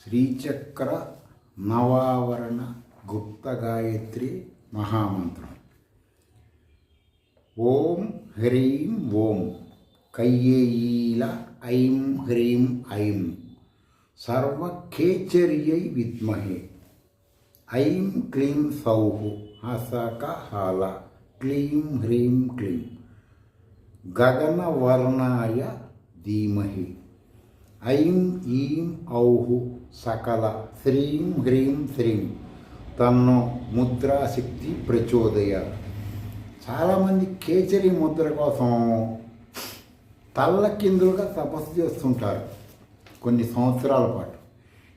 శ్రీచక్ర నవావరణ గుప్త గాయత్రి మహామంత్రం. ఓం హ్రీం ఓం కయ్యేయీల ఐం హ్రీం ఐం సర్వకేచర్యై విద్మహే ఐం క్లీం సౌః హసక హల క్లీం హ్రీం క్లీం గగనవర్ణాయ ధీమహి ఐం ఈం ఔః సకల శ్రీం హ్రీం శ్రీం తన్నో ముద్రాశక్తి ప్రచోదయ. చాలామంది కేచరి ముద్ర కోసం తల్లకిందులుగా తపస్సు చేస్తుంటారు కొన్ని సంవత్సరాల పాటు.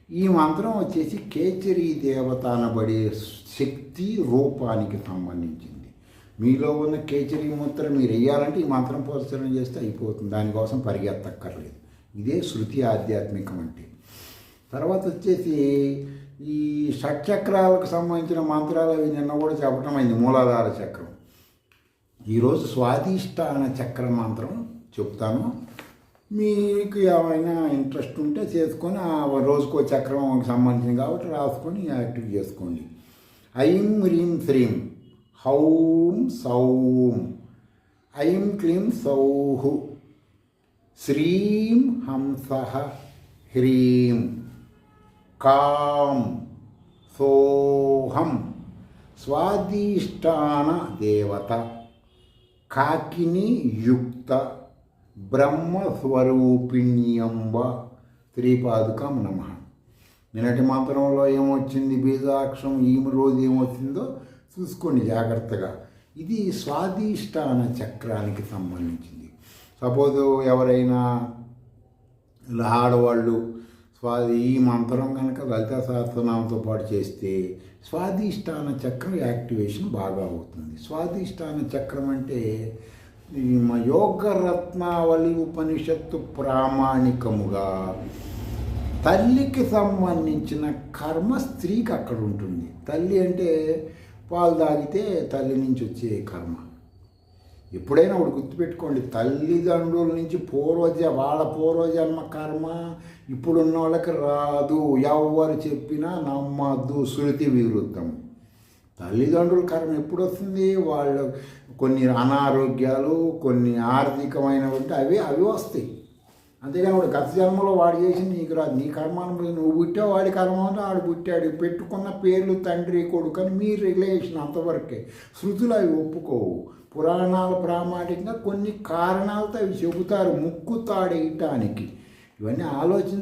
ఈ మంత్రం వచ్చేసి కేచరి దేవత అనబడే శక్తి రూపానికి సంబంధించింది. మీలో ఉన్న కేచరి ముద్ర మీరు వేయాలంటే ఈ మంత్రం పోచనం చేస్తే అయిపోతుంది, దానికోసం పరిగెత్తక్కర్లేదు. ఇదే శృతి ఆధ్యాత్మికం అంటే. తర్వాత వచ్చేసి ఈ షట్చక్రాలకు సంబంధించిన మంత్రాలు అవి నిన్న కూడా చెప్పడం అయింది. మూలాధార చక్రం. ఈరోజు స్వాధిష్టాన చక్ర మంత్రం చెప్తాను. మీకు ఏమైనా ఇంట్రెస్ట్ ఉంటే చేసుకొని ఆ రోజుకో చక్రం సంబంధించింది కాబట్టి రాసుకొని యాక్టివ్ చేసుకోండి. ఐం హ్రీం శ్రీం హౌం సౌం ఐం క్లీం సౌః శ్రీం హంసః హ్రీం కాం సోహం స్వాధిష్టాన దేవత కాకిని యుక్త బ్రహ్మస్వరూపిణ్యంబ శ్రీపాదుకం నమః. నిన్నటి మంత్రంలో ఏమొచ్చింది, బీజాక్షరం ఈ రోజు ఏమొచ్చిందో చూసుకోండి జాగ్రత్తగా. ఇది స్వాధిష్టాన చక్రానికి సంబంధించింది. సపోజ్ ఎవరైనా ఆడవాళ్ళు ఈ మంత్రం కనుక లలితా సహస్రనామంతో పాటు చేస్తే స్వాధిష్టాన చక్రం యాక్టివేషన్ బాగా అవుతుంది. స్వాధిష్టాన చక్రం అంటే యోగరత్నావళి ఉపనిషత్తు ప్రామాణికముగా తల్లికి సంబంధించిన కర్మ స్త్రీకి అక్కడ ఉంటుంది. తల్లి అంటే పాలు తాగితే తల్లి నుంచి వచ్చే కర్మ. ఎప్పుడైనా ఒకటి గుర్తుపెట్టుకోండి, తల్లిదండ్రుల నుంచి వాళ్ళ పూర్వజన్మ కర్మ ఇప్పుడున్న వాళ్ళకి రాదు. ఎవరు చెప్పినా నమ్మద్దు, శృతి విరుద్ధం. తల్లిదండ్రుల కర్మ ఎప్పుడు వస్తుంది? వాళ్ళు కొన్ని అనారోగ్యాలు, కొన్ని ఆర్థికమైనవంటే అవి వస్తాయి. అంతేగాని వాడు గత జన్మలో వాడు చేసి నీకు రాదు. నీ కర్మానుభవం నువ్వు పుట్టావు, వాడి కర్మ వాడు పుట్టాడు. పెట్టుకున్న పేర్లు తండ్రి కొడుకు అని మీ రిలేషన్ అంతవరకే. శృతులు అవి ఒప్పుకోవు. పురాణాల ప్రామాణికంగా కొన్ని కారణాలతో అవి చెబుతారు ముక్కు తాడేయటానికి. ఇవన్నీ ఆలోచించి